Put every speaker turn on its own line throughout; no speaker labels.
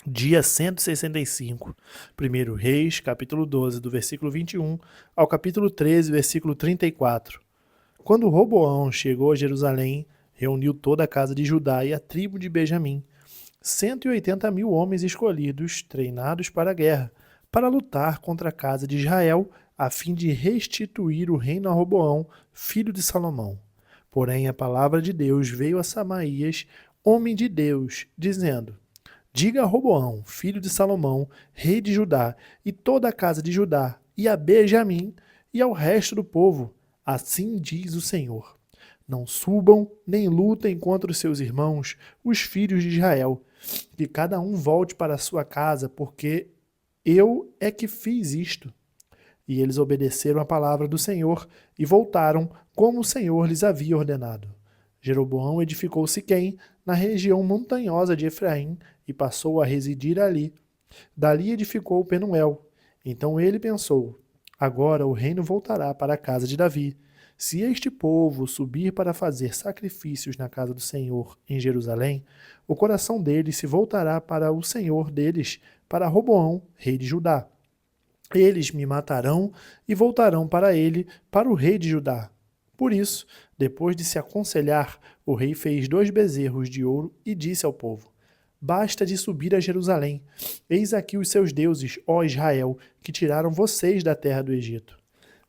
Dia 165, 1 Reis, capítulo 12, do versículo 21 ao capítulo 13, versículo 34. Quando Roboão chegou a Jerusalém, reuniu toda a casa de Judá e a tribo de Benjamim, 180.000 homens escolhidos, treinados para a guerra, para lutar contra a casa de Israel, a fim de restituir o reino a Roboão, filho de Salomão. Porém, a palavra de Deus veio a Samaías, homem de Deus, dizendo: Diga a Roboão, filho de Salomão, rei de Judá, e toda a casa de Judá, e a Benjamim, e ao resto do povo: assim diz o Senhor: não subam nem lutem contra os seus irmãos, os filhos de Israel, que cada um volte para a sua casa, porque eu é que fiz isto. E eles obedeceram a palavra do Senhor e voltaram como o Senhor lhes havia ordenado. Jeroboão edificou Siquém, na região montanhosa de Efraim, e passou a residir ali. Dali edificou Penuel. Então ele pensou: agora o reino voltará para a casa de Davi. Se este povo subir para fazer sacrifícios na casa do Senhor em Jerusalém, o coração deles se voltará para o Senhor deles, para Roboão, rei de Judá. Eles me matarão e voltarão para ele, para o rei de Judá. Por isso, depois de se aconselhar, o rei fez 2 bezerros de ouro e disse ao povo: basta de subir a Jerusalém. Eis aqui os seus deuses, ó Israel, que tiraram vocês da terra do Egito.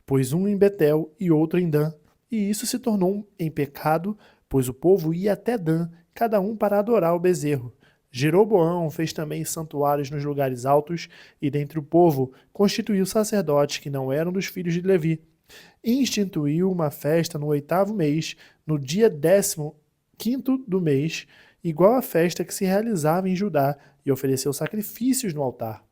Pôs um em Betel e outro em Dan. E isso se tornou em pecado, pois o povo ia até Dan, cada um para adorar o bezerro. Jeroboão fez também santuários nos lugares altos, e dentre o povo constituiu sacerdotes que não eram dos filhos de Levi. E instituiu uma festa no 8º mês, no dia 15º do mês, igual à festa que se realizava em Judá, e ofereceu sacrifícios no altar.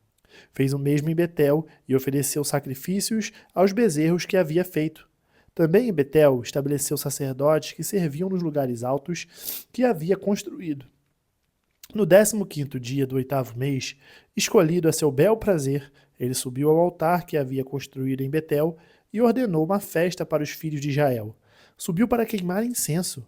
Fez o mesmo em Betel, e ofereceu sacrifícios aos bezerros que havia feito. Também em Betel estabeleceu sacerdotes que serviam nos lugares altos que havia construído. No 15º dia do 8º mês, escolhido a seu bel prazer, ele subiu ao altar que havia construído em Betel e ordenou uma festa para os filhos de Israel. Subiu para queimar incenso.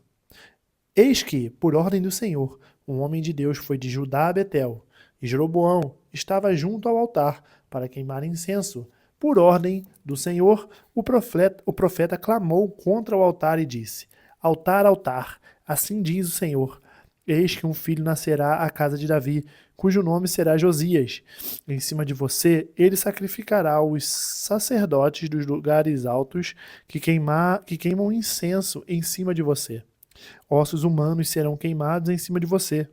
Eis que, por ordem do Senhor, um homem de Deus foi de Judá a Betel, e Jeroboão estava junto ao altar para queimar incenso. Por ordem do Senhor, o profeta clamou contra o altar e disse: altar, altar, assim diz o Senhor: eis que um filho nascerá à casa de Davi, cujo nome será Josias. Em cima de você, ele sacrificará os sacerdotes dos lugares altos que queimam incenso em cima de você. Ossos humanos serão queimados em cima de você.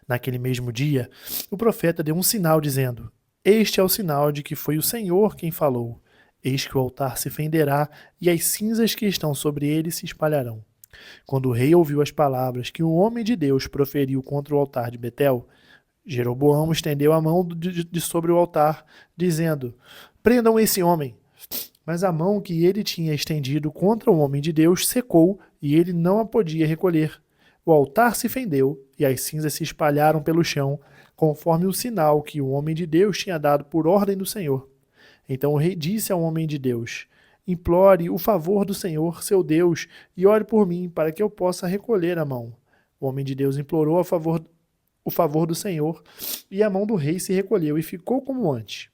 Naquele mesmo dia, o profeta deu um sinal dizendo: este é o sinal de que foi o Senhor quem falou. Eis que o altar se fenderá e as cinzas que estão sobre ele se espalharão. Quando o rei ouviu as palavras que o homem de Deus proferiu contra o altar de Betel, Jeroboão estendeu a mão de sobre o altar, dizendo: prendam esse homem. Mas a mão que ele tinha estendido contra o homem de Deus secou e ele não a podia recolher. O altar se fendeu e as cinzas se espalharam pelo chão, conforme o sinal que o homem de Deus tinha dado por ordem do Senhor. Então o rei disse ao homem de Deus: implore o favor do Senhor, seu Deus, e ore por mim, para que eu possa recolher a mão. O homem de Deus implorou o favor do Senhor, e a mão do rei se recolheu e ficou como antes.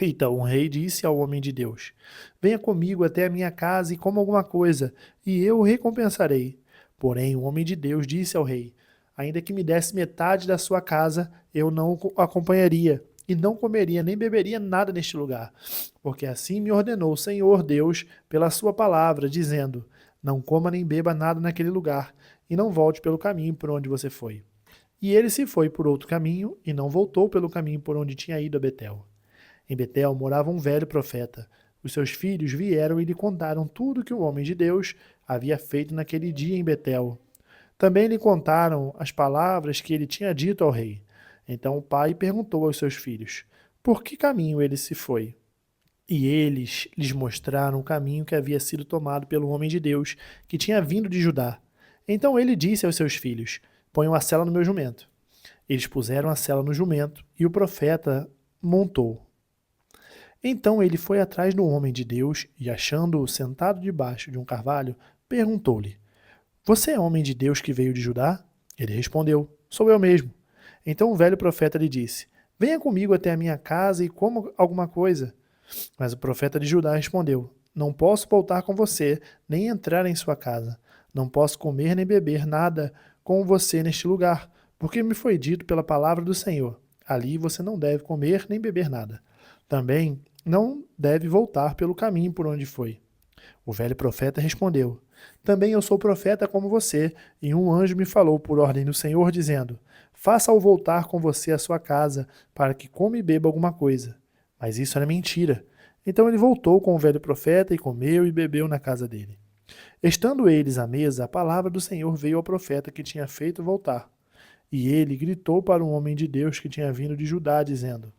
Então o rei disse ao homem de Deus: venha comigo até a minha casa e coma alguma coisa, e eu o recompensarei. Porém o homem de Deus disse ao rei: ainda que me desse metade da sua casa, eu não o acompanharia, e não comeria nem beberia nada neste lugar. Porque assim me ordenou o Senhor Deus pela sua palavra, dizendo: não coma nem beba nada naquele lugar, e não volte pelo caminho por onde você foi. E ele se foi por outro caminho, e não voltou pelo caminho por onde tinha ido a Betel. Em Betel morava um velho profeta. Os seus filhos vieram e lhe contaram tudo que o homem de Deus havia feito naquele dia em Betel. Também lhe contaram as palavras que ele tinha dito ao rei. Então o pai perguntou aos seus filhos: por que caminho ele se foi? E eles lhes mostraram o caminho que havia sido tomado pelo homem de Deus, que tinha vindo de Judá. Então ele disse aos seus filhos: ponham a sela no meu jumento. Eles puseram a sela no jumento e o profeta montou. Então ele foi atrás do homem de Deus e, achando-o sentado debaixo de um carvalho, perguntou-lhe: você é homem de Deus que veio de Judá? Ele respondeu: sou eu mesmo. Então o velho profeta lhe disse: Venha comigo até a minha casa e coma alguma coisa. Mas o profeta de Judá respondeu: Não posso voltar com você, nem entrar em sua casa. Não posso comer nem beber nada com você neste lugar, porque me foi dito pela palavra do Senhor: Ali você não deve comer nem beber nada. Também não deve voltar pelo caminho por onde foi. O velho profeta respondeu: Também eu sou profeta como você, e um anjo me falou por ordem do Senhor, dizendo: Faça-o voltar com você à sua casa, para que coma e beba alguma coisa. Mas isso era mentira. Então ele voltou com o velho profeta e comeu e bebeu na casa dele. Estando eles à mesa, a palavra do Senhor veio ao profeta que tinha feito voltar. E ele gritou para um homem de Deus que tinha vindo de Judá, dizendo: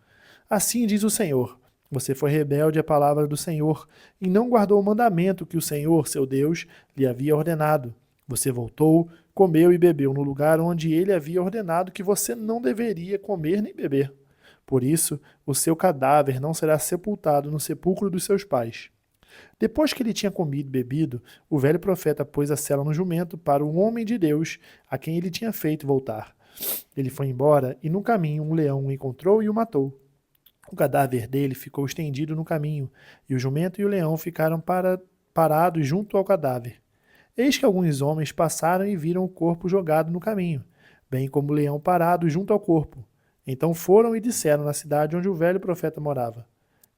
Assim diz o Senhor: Você foi rebelde à palavra do Senhor e não guardou o mandamento que o Senhor, seu Deus, lhe havia ordenado. Você voltou, comeu e bebeu no lugar onde ele havia ordenado que você não deveria comer nem beber. Por isso, o seu cadáver não será sepultado no sepulcro dos seus pais. Depois que ele tinha comido e bebido, o velho profeta pôs a sela no jumento para o homem de Deus a quem ele tinha feito voltar. Ele foi embora e no caminho um leão o encontrou e o matou. O cadáver dele ficou estendido no caminho, e o jumento e o leão ficaram parados junto ao cadáver. Eis que alguns homens passaram e viram o corpo jogado no caminho, bem como o leão parado junto ao corpo. Então foram e disseram na cidade onde o velho profeta morava.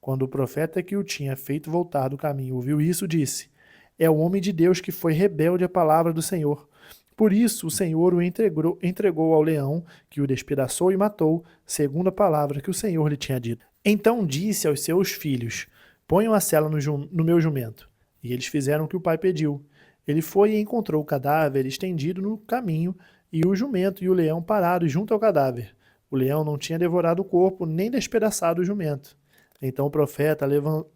Quando o profeta que o tinha feito voltar do caminho ouviu isso, disse: É o homem de Deus que foi rebelde à palavra do Senhor. Por isso o Senhor o entregou ao leão, que o despedaçou e matou, segundo a palavra que o Senhor lhe tinha dito. Então disse aos seus filhos: Ponham a sela no meu jumento. E eles fizeram o que o pai pediu. Ele foi e encontrou o cadáver estendido no caminho, e o jumento e o leão parados junto ao cadáver. O leão não tinha devorado o corpo, nem despedaçado o jumento. Então o profeta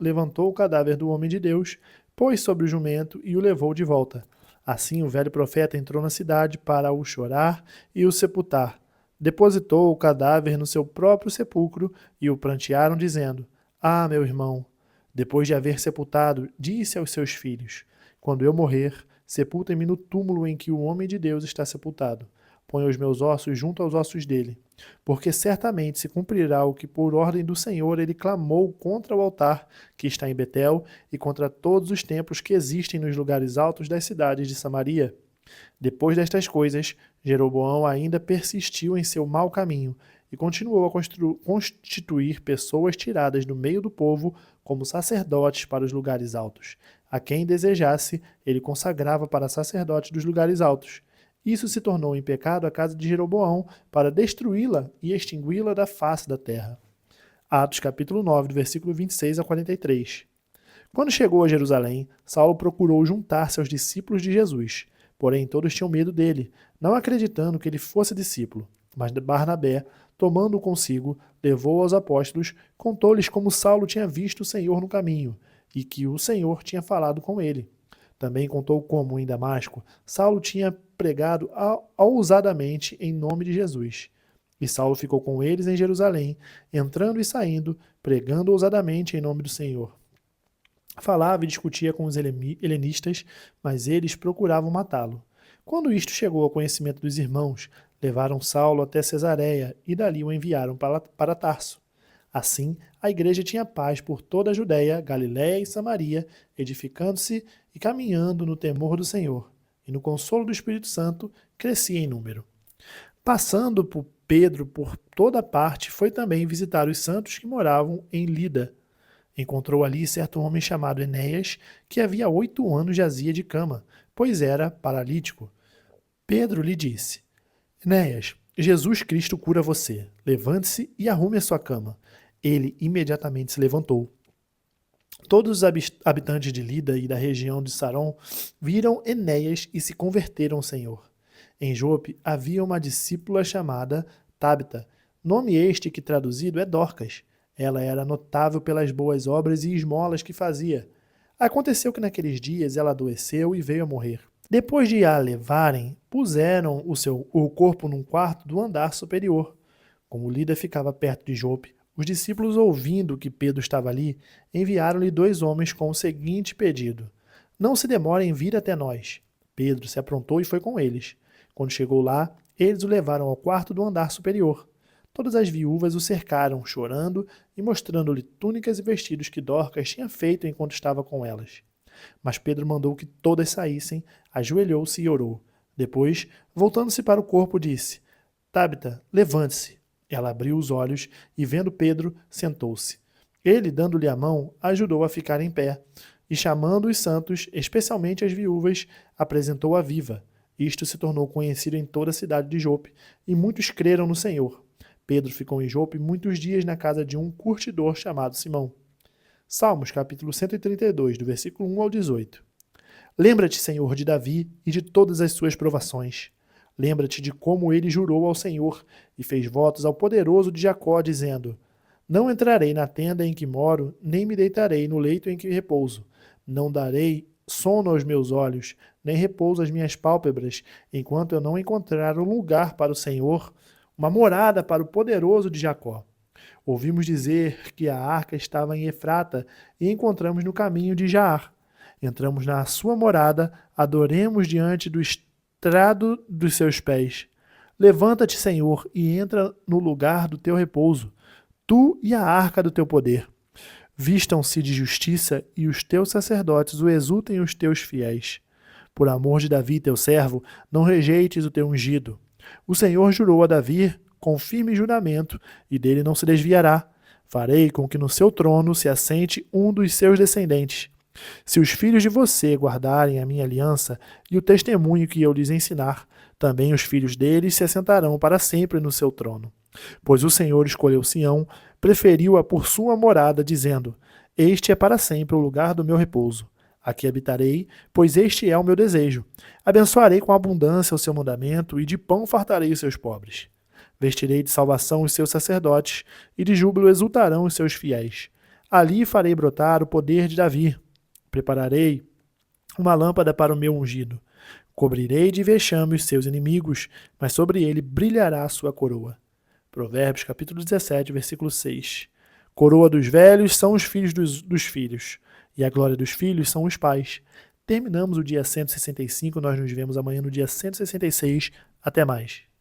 levantou o cadáver do homem de Deus, pôs sobre o jumento e o levou de volta. Assim o velho profeta entrou na cidade para o chorar e o sepultar. Depositou o cadáver no seu próprio sepulcro e o prantearam, dizendo: Ah, meu irmão! Depois de haver sepultado, disse aos seus filhos: Quando eu morrer, sepultem-me no túmulo em que o homem de Deus está sepultado. Ponha os meus ossos junto aos ossos dele, porque certamente se cumprirá o que por ordem do Senhor ele clamou contra o altar que está em Betel e contra todos os templos que existem nos lugares altos das cidades de Samaria. Depois destas coisas, Jeroboão ainda persistiu em seu mau caminho e continuou a constituir pessoas tiradas do meio do povo como sacerdotes para os lugares altos. A quem desejasse, ele consagrava para sacerdotes dos lugares altos. Isso se tornou em pecado a casa de Jeroboão, para destruí-la e extingui-la da face da terra. Atos capítulo 9, do versículo 26 a 43. Quando chegou a Jerusalém, Saulo procurou juntar-se aos discípulos de Jesus. Porém, todos tinham medo dele, não acreditando que ele fosse discípulo. Mas Barnabé, tomando-o consigo, levou aos apóstolos, contou-lhes como Saulo tinha visto o Senhor no caminho, e que o Senhor tinha falado com ele. Também contou como, em Damasco, Saulo tinha pregado ousadamente em nome de Jesus. E Saulo ficou com eles em Jerusalém, entrando e saindo, pregando ousadamente em nome do Senhor. Falava e discutia com os helenistas, mas eles procuravam matá-lo. Quando isto chegou ao conhecimento dos irmãos, levaram Saulo até Cesareia e dali o enviaram para Tarso. Assim, a igreja tinha paz por toda a Judéia, Galiléia e Samaria, edificando-se e caminhando no temor do Senhor, e no consolo do Espírito Santo crescia em número. Passando por Pedro por toda parte, foi também visitar os santos que moravam em Lida. Encontrou ali certo homem chamado Enéas, que havia 8 anos jazia de cama, pois era paralítico. Pedro lhe disse: Enéas, Jesus Cristo cura você. Levante-se e arrume a sua cama. Ele imediatamente se levantou. Todos os habitantes de Lida e da região de Saron viram Enéas e se converteram ao Senhor. Em Jope havia uma discípula chamada Tabita, nome este que traduzido é Dorcas. Ela era notável pelas boas obras e esmolas que fazia. Aconteceu que naqueles dias ela adoeceu e veio a morrer. Depois de a levarem, puseram o corpo num quarto do andar superior. Como Lida ficava perto de Jope, os discípulos, ouvindo que Pedro estava ali, enviaram-lhe 2 homens com o seguinte pedido: Não se demore em vir até nós. Pedro se aprontou e foi com eles. Quando chegou lá, Eles o levaram ao quarto do andar superior. Todas as viúvas o cercaram, chorando e mostrando-lhe túnicas e vestidos que Dorcas tinha feito enquanto estava com elas. Mas Pedro mandou que todas saíssem, ajoelhou-se e orou. Depois, voltando-se para o corpo, disse: Tábita, levante-se. Ela abriu os olhos e, vendo Pedro, sentou-se. Ele, dando-lhe a mão, ajudou a ficar em pé. E chamando os santos, especialmente as viúvas, apresentou-a viva. Isto se tornou conhecido em toda a cidade de Jope, e muitos creram no Senhor. Pedro ficou em Jope muitos dias na casa de um curtidor chamado Simão. Salmos, capítulo 132, do versículo 1 ao 18. Lembra-te, Senhor, de Davi e de todas as suas provações. Lembra-te de como ele jurou ao Senhor e fez votos ao poderoso de Jacó, dizendo: Não entrarei na tenda em que moro, nem me deitarei no leito em que repouso. Não darei sono aos meus olhos, nem repouso às minhas pálpebras, enquanto eu não encontrar um lugar para o Senhor, uma morada para o poderoso de Jacó. Ouvimos dizer que a arca estava em Efrata e encontramos no caminho de Jaar. Entramos na sua morada, adoremos diante do estrado dos seus pés. Levanta-te, Senhor, e entra no lugar do teu repouso, tu e a arca do teu poder. Vistam-se de justiça e os teus sacerdotes o exultem os teus fiéis. Por amor de Davi, teu servo, não rejeites o teu ungido. O Senhor jurou a Davi com firme juramento, e dele não se desviará. Farei com que no seu trono se assente um dos seus descendentes. Se os filhos de você guardarem a minha aliança e o testemunho que eu lhes ensinar, também os filhos deles se assentarão para sempre no seu trono. Pois o Senhor escolheu Sião, preferiu-a por sua morada, dizendo: Este é para sempre o lugar do meu repouso. Aqui habitarei, pois este é o meu desejo. Abençoarei com abundância o seu mandamento, e de pão fartarei os seus pobres. Vestirei de salvação os seus sacerdotes, e de júbilo exultarão os seus fiéis. Ali farei brotar o poder de Davi. Prepararei uma lâmpada para o meu ungido. Cobrirei de vexame os seus inimigos, mas sobre ele brilhará a sua coroa. Provérbios, capítulo 17, versículo 6. Coroa dos velhos são os filhos dos filhos, e a glória dos filhos são os pais. Terminamos o dia 165, nós nos vemos amanhã no dia 166. Até mais.